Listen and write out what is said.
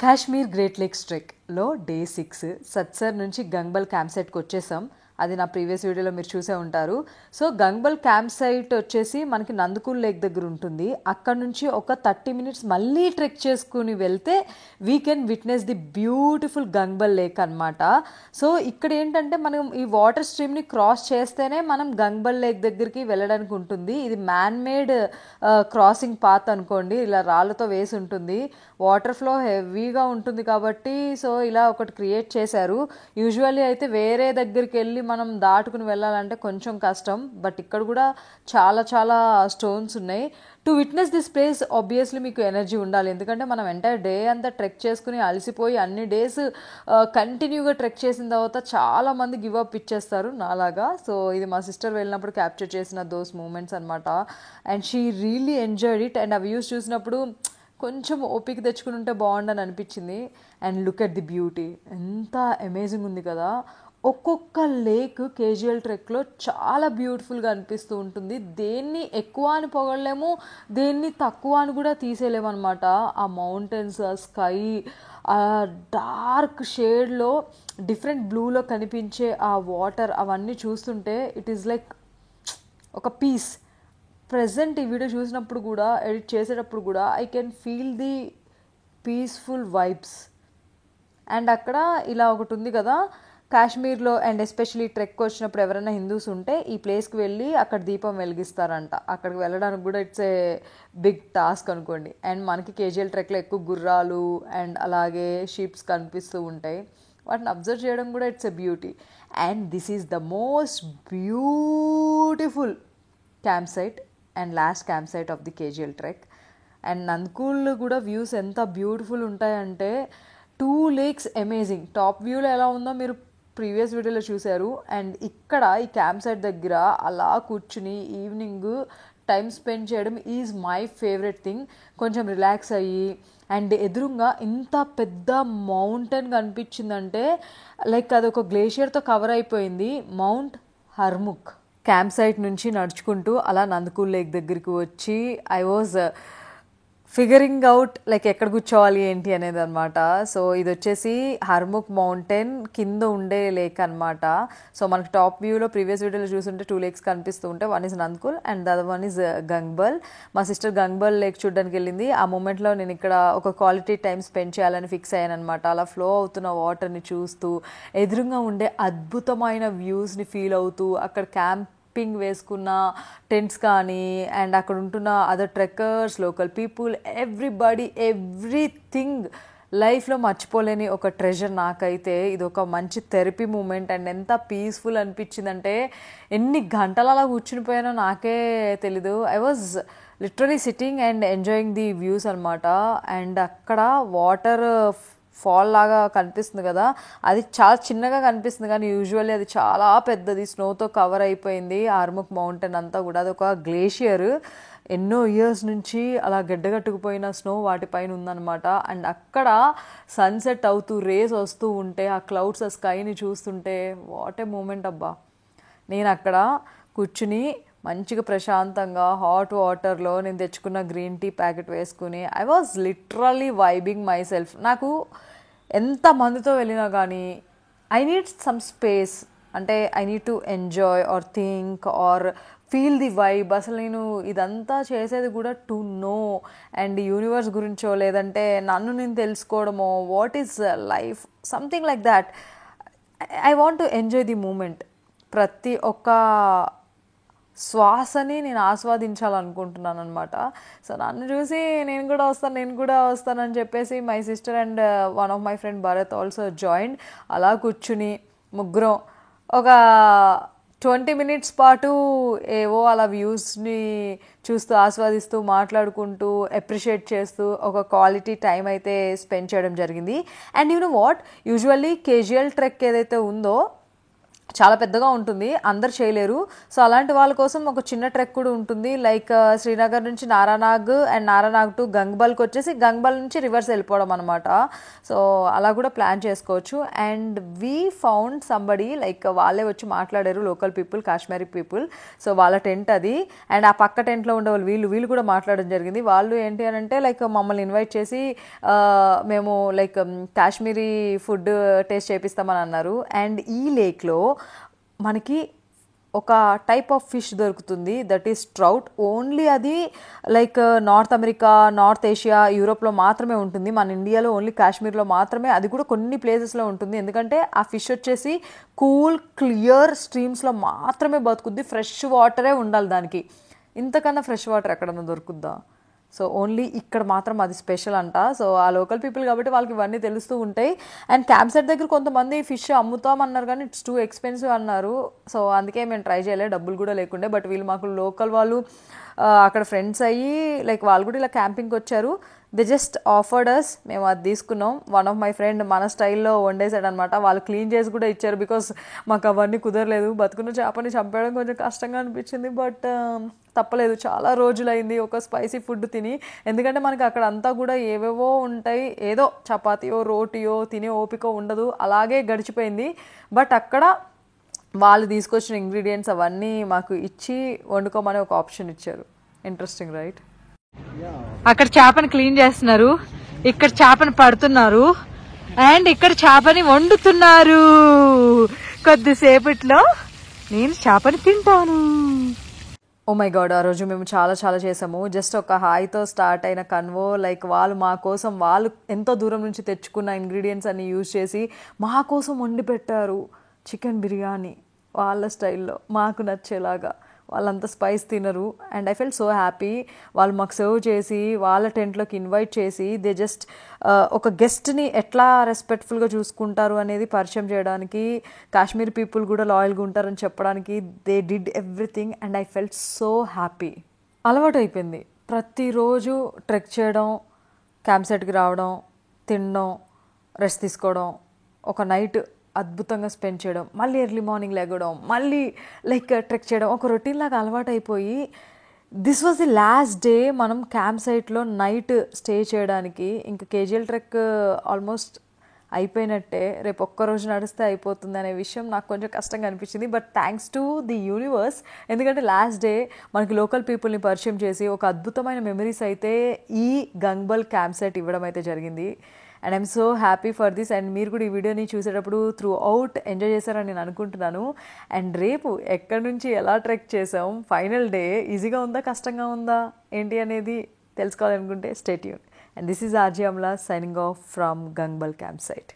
Kashmir great lakes ట్రెక్లో day 6 సత్సర్ నుంచి Gangbal camp సైట్కి వచ్చేసాం. అది నా ప్రీవియస్ వీడియోలో మీరు చూసే ఉంటారు. సో గంగ్బల్ క్యాంప్ సైట్ వచ్చేసి మనకి నందకూల్ లేక్ దగ్గర ఉంటుంది. అక్కడ నుంచి ఒక 30 మినిట్స్ మళ్ళీ ట్రెక్ చేసుకుని వెళ్తే we can witness the beautiful Gangbal lake అనమాట. సో ఇక్కడ ఏంటంటే మనం ఈ వాటర్ స్ట్రీమ్ని క్రాస్ చేస్తేనే మనం గంగ్బల్ లేక్ దగ్గరికి వెళ్ళడానికి ఉంటుంది. ఇది మ్యాన్ మేడ్ క్రాసింగ్ పాత్ అనుకోండి, ఇలా రాళ్ళతో వేసి ఉంటుంది. వాటర్ ఫ్లో హెవీగా ఉంటుంది కాబట్టి సో ఇలా ఒకటి క్రియేట్ చేశారు. యూజువల్లీ అయితే వేరే దగ్గరికి వెళ్ళి మనం దాటుకుని వెళ్ళాలంటే కొంచెం కష్టం, బట్ ఇక్కడ కూడా చాలా చాలా స్టోన్స్ ఉన్నాయి. To witness this place obviously మీకు ఎనర్జీ ఉండాలి, ఎందుకంటే మనం ఎంటైర్ డే అంతా ట్రెక్ చేసుకుని అలసిపోయి అన్ని డేస్ కంటిన్యూగా ట్రెక్ చేసిన తర్వాత చాలామంది గివ్ అప్ ఇచ్చేస్తారు నాలాగా. సో ఇది మా సిస్టర్ వెళ్ళినప్పుడు క్యాప్చర్ చేసిన దోస్ మూమెంట్స్ అనమాట. And she really enjoyed it. And ఆ వ్యూస్ చూసినప్పుడు కొంచెం ఓపిక తెచ్చుకుని ఉంటే బాగుండని అనిపించింది. And look at the beauty, ఎంత అమేజింగ్ ఉంది కదా. ఒక్కొక్క లేక్ కేజీఎల్ ట్రెక్లో చాలా బ్యూటిఫుల్గా అనిపిస్తూ ఉంటుంది. దేన్ని ఎక్కువ అని పొగడలేము, దేన్ని తక్కువ అని కూడా తీసేయలేము అనమాట. ఆ మౌంటైన్స్, ఆ స్కై, ఆ డార్క్ షేడ్లో డిఫరెంట్ బ్లూలో కనిపించే ఆ వాటర్, అవన్నీ చూస్తుంటే ఇట్ ఈస్ లైక్ ఒక పీస్. ప్రజెంట్ ఈ వీడియో చూసినప్పుడు కూడా, ఎడిట్ చేసేటప్పుడు కూడా I can feel the peaceful vibes. And అక్కడ ఇలా ఒకటి ఉంది కదా కాశ్మీర్లో, అండ్ ఎస్పెషలీ ట్రెక్ వచ్చినప్పుడు ఎవరైనా హిందూస్ ఉంటే ఈ ప్లేస్కి వెళ్ళి అక్కడ దీపం వెలిగిస్తారంట. అక్కడికి వెళ్ళడానికి కూడా ఇట్స్ ఏ బిగ్ టాస్క్ అనుకోండి. అండ్ మనకి కేజీఎల్ ట్రెక్లో ఎక్కువ గుర్రాలు అండ్ అలాగే షీప్స్ కనిపిస్తూ ఉంటాయి. వాటిని అబ్జర్వ్ చేయడం కూడా it's a beauty. And this is the most beautiful camp site and last camp site of the KGL trek. And Nundkol కూడా వ్యూస్ ఎంత బ్యూటిఫుల్ ఉంటాయంటే 2 లేక్స్ అమేజింగ్. టాప్ వ్యూలో ఎలా ఉందో మీరు ప్రీవియస్ వీడియోలో చూశారు. అండ్ ఇక్కడ ఈ క్యాంప్ సైట్ దగ్గర అలా కూర్చుని ఈవినింగ్ టైం స్పెండ్ చేయడం ఈజ్ మై ఫేవరెట్ థింగ్. కొంచెం రిలాక్స్ అయ్యి, అండ్ ఎదురుగా ఇంత పెద్ద మౌంటైన్ కనిపించిందంటే లైక్ అది ఒక గ్లేషియర్తో కవర్ అయిపోయింది, మౌంట్ హర్ముఖ్. క్యాంప్ సైట్ నుంచి నడుచుకుంటూ అలా నందకూల్ లేక్ దగ్గరికి వచ్చి I was figuring out like ఎక్కడ కూర్చోవాలి ఏంటి అనేది అనమాట. సో ఇది వచ్చేసి హర్ముఖ్ మౌంటైన్ కింద ఉండే లేక్ అనమాట. సో మనకి టాప్ వ్యూలో ప్రీవియస్ వీడియోలో చూస్తుంటే 2 లేక్స్ కనిపిస్తూ ఉంటాయి. One is Nundkol and the other one is Gangbal. మా సిస్టర్ గంగ్బల్ లేక్ చూడడానికి వెళ్ళింది. ఆ మూమెంట్లో నేను ఇక్కడ ఒక క్వాలిటీ టైం స్పెండ్ చేయాలని ఫిక్స్ అయ్యాను అనమాట. అలా ఫ్లో అవుతున్న వాటర్ని చూస్తూ, ఎదురుగా ఉండే అద్భుతమైన వ్యూస్ని ఫీల్ అవుతూ, అక్కడ క్యాంపింగ్ వేసుకున్న టెంట్స్ కానీ, అండ్ అక్కడ ఉంటున్న other trekkers, local people, everybody, everything లైఫ్లో మర్చిపోలేని ఒక ట్రెజర్. నాకైతే ఇది ఒక మంచి థెరపీ మూమెంట్. అండ్ ఎంత పీస్ఫుల్ అనిపించిందంటే ఎన్ని గంటలు అలా కూర్చునిపోయానో నాకే తెలీదు. I was literally sitting and enjoying the views అనమాట. అండ్ అక్కడ వాటర్ ఫాల్ లాగా కనిపిస్తుంది కదా, అది చాలా చిన్నగా కనిపిస్తుంది కానీ యూజువల్లీ అది చాలా పెద్దది, స్నోతో కవర్ అయిపోయింది. హర్ముఖ్ మౌంటైన్ అంతా కూడా అది ఒక గ్లేషియర్. ఎన్నో ఇయర్స్ నుంచి అలా గడ్డగట్టుకుపోయిన స్నో వాటిపైన ఉందన్నమాట. అండ్ అక్కడ సన్సెట్ అవుతూ రేస్ వస్తూ ఉంటే, ఆ క్లౌడ్స్ ఆ స్కైని చూస్తుంటే వాట్ ఏ మూమెంట్ అబ్బా. నేను అక్కడ కూర్చుని మంచిగా ప్రశాంతంగా హాట్ వాటర్లో నేను తెచ్చుకున్న గ్రీన్ టీ ప్యాకెట్ వేసుకుని I was literally vibing myself. నాకు ఎంత మందితో వెళ్ళినా కానీ ఐ నీడ్ సమ్ స్పేస్, అంటే I need to enjoy or think or feel the vibe. అసలు నేను ఇదంతా చేసేది కూడా టు నో అండ్ యూనివర్స్ గురించో, లేదంటే నన్ను నేను తెలుసుకోవడమో, what is life, something like that. I want to enjoy the moment. ప్రతి ఒక్క శ్వాసని నేను ఆస్వాదించాలనుకుంటున్నాను అనమాట. సో నన్ను చూసి నేను కూడా వస్తానని చెప్పేసి my sister and one of my friend Bharat also joined. అలా కూర్చుని ముగ్గురం ఒక 20 మినిట్స్ పాటు ఏవో అలా వ్యూస్ని చూస్తూ, ఆస్వాదిస్తూ, మాట్లాడుకుంటూ, అప్రిషియేట్ చేస్తూ ఒక క్వాలిటీ టైం అయితే స్పెండ్ చేయడం జరిగింది. And you know what, usually KGL trek ఏదైతే ఉందో చాలా పెద్దగా ఉంటుంది, అందరు చేయలేరు. సో అలాంటి వాళ్ళ కోసం ఒక చిన్న ట్రెక్ కూడా ఉంటుంది. లైక్ శ్రీనగర్ నుంచి నారానాగ్ అండ్ నారానాగ్ టు గంగ్బల్కి వచ్చేసి గంగ్బల్ నుంచి రివర్స్ వెళ్ళిపోవడం అనమాట. సో అలా కూడా ప్లాన్ చేసుకోవచ్చు. And we found somebody, like వాళ్ళే వచ్చి మాట్లాడారు, local people, Kashmiri people. So వాళ్ళ టెంట్ అది. అండ్ ఆ పక్క టెంట్లో ఉండే వాళ్ళు వీళ్ళు కూడా మాట్లాడడం జరిగింది. వాళ్ళు ఏంటి అని అంటే లైక్ మమ్మల్ని ఇన్వైట్ చేసి మేము లైక్ కాశ్మీరీ ఫుడ్ టేస్ట్ చేపిస్తామని అన్నారు. అండ్ ఈ లేక్లో మనకి ఒక టైప్ ఆఫ్ ఫిష్ దొరుకుతుంది, దట్ ఈస్ ట్రౌట్. ఓన్లీ అది like north America, north Asia, యూరోప్లో మాత్రమే ఉంటుంది. మన ఇండియాలో ఓన్లీ కాశ్మీర్లో మాత్రమే, అది కూడా కొన్ని ప్లేసెస్లో ఉంటుంది. ఎందుకంటే ఆ ఫిష్ వచ్చేసి కూల్ క్లియర్ స్ట్రీమ్స్లో మాత్రమే బతుకుద్ది. ఫ్రెష్ వాటరే ఉండాలి దానికి. ఇంతకన్నా ఫ్రెష్ వాటర్ ఎక్కడన్నా దొరుకుద్దా? సో ఓన్లీ ఇక్కడ మాత్రం అది స్పెషల్ అంట. సో ఆ లోకల్ పీపుల్ కాబట్టి వాళ్ళకి ఇవన్నీ తెలుస్తూ ఉంటాయి. అండ్ క్యాంప్ సైట్ దగ్గర కొంతమంది ఫిష్ అమ్ముతామన్నారు కానీ ఇట్స్ టూ ఎక్స్పెన్సివ్ అన్నారు. సో అందుకే మేము ట్రై చేయలేదు, డబ్బులు కూడా లేకుండే. బట్ వీళ్ళు మాకు లోకల్ వాళ్ళు అక్కడ ఫ్రెండ్స్ అయ్యి లైక్ వాళ్ళు కూడా ఇలా క్యాంపింగ్కి వచ్చారు. దే జస్ట్ ఆఫర్డ్ అస్, మేము అది తీసుకున్నాం. వన్ ఆఫ్ మై ఫ్రెండ్ మన స్టైల్లో వండేసాడు అనమాట. వాళ్ళు క్లీన్ చేసి కూడా ఇచ్చారు, బికాస్ మాకు అవన్నీ కుదరలేదు. బతుకున్న చేపని చంపేయడం కొంచెం కష్టంగా అనిపించింది, బట్ తప్పలేదు. చాలా రోజులైంది ఒక స్పైసీ ఫుడ్ తిని. ఎందుకంటే మనకి అక్కడ అంతా కూడా ఏవేవో ఉంటాయి, ఏదో చపాతీయో రోటీయో తినే ఓపిక ఉండదు, అలాగే గడిచిపోయింది. బట్ అక్కడ వాళ్ళు తీసుకొచ్చిన ఇంగ్రీడియంట్స్ అవన్నీ మాకు ఇచ్చి వండుకోమని ఒక ఆప్షన్ ఇచ్చారు. Interesting right? అక్కడ చేపని క్లీన్ చేస్తున్నారు, ఇక్కడ చేపని పడుతున్నారు, అండ్ ఇక్కడ చేపని వండుతున్నారు. కొద్దిసేపట్లో నేను చేపని తింటాను. ఓ మై గాడ్, ఆ రోజు మేము చాలా చేసాము. జస్ట్ ఒక హాయితో స్టార్ట్ అయిన కన్వో, లైక్ వాళ్ళు మా కోసం, వాళ్ళు ఎంతో దూరం నుంచి తెచ్చుకున్న ఇంగ్రీడియంట్స్ అన్ని యూజ్ చేసి మా కోసం వండి పెట్టారు చికెన్ బిర్యానీ వాళ్ళ స్టైల్లో, మాకు నచ్చేలాగా. వాళ్ళంతా స్పైస్ తినరు. And I felt so happy. వాళ్ళు మాకు సర్వ్ చేసి వాళ్ళ టెంట్లోకి ఇన్వైట్ చేసి దే జస్ట్ ఒక గెస్ట్ని ఎట్లా రెస్పెక్ట్ఫుల్గా చూసుకుంటారు అనేది పరిచయం చేయడానికి, కాశ్మీర్ పీపుల్ కూడా లాయల్గా ఉంటారని చెప్పడానికి they did everything. And I felt so happy. అలవాటు అయిపోయింది ప్రతిరోజు ట్రెక్ చేయడం, క్యాంప్ సైట్కి రావడం, తినడం, రెస్ట్ తీసుకోవడం, ఒక నైట్ అద్భుతంగా స్పెండ్ చేయడం, మళ్ళీ ఎర్లీ మార్నింగ్ లేగడం, మళ్ళీ లైక్ ట్రెక్ చేయడం, ఒక రొటీన్ లాగా అలవాటు అయిపోయి this was the last day మనం క్యాంప్ సైట్లో నైట్ స్టే చేయడానికి. ఇంకా కేజీఎల్ ట్రెక్ ఆల్మోస్ట్ అయిపోయినట్టే, రేపు ఒక్కరోజు నడిస్తే అయిపోతుంది అనే విషయం నాకు కొంచెం కష్టంగా అనిపించింది. But thanks to the universe, ఎందుకంటే లాస్ట్ డే మనకి లోకల్ పీపుల్ని పరిచయం చేసి ఒక అద్భుతమైన మెమరీస్ అయితే ఈ గంగ్బల్ క్యాంప్ సైట్ ఇవ్వడం అయితే జరిగింది. And I'm so happy for this. And మీరు కూడా ఈ వీడియోని చూసేటప్పుడు త్రూ అవుట్ ఎంజాయ్ చేశారని నేను అనుకుంటున్నాను. అండ్ రేపు ఎక్కడి నుంచి ఎలా ట్రెక్ చేసాం, ఫైనల్ డే ఈజీగా ఉందా కష్టంగా ఉందా ఏంటి అనేది తెలుసుకోవాలనుకుంటే stay tune. And this is RJ Amla signing off from Gangbal Campsite.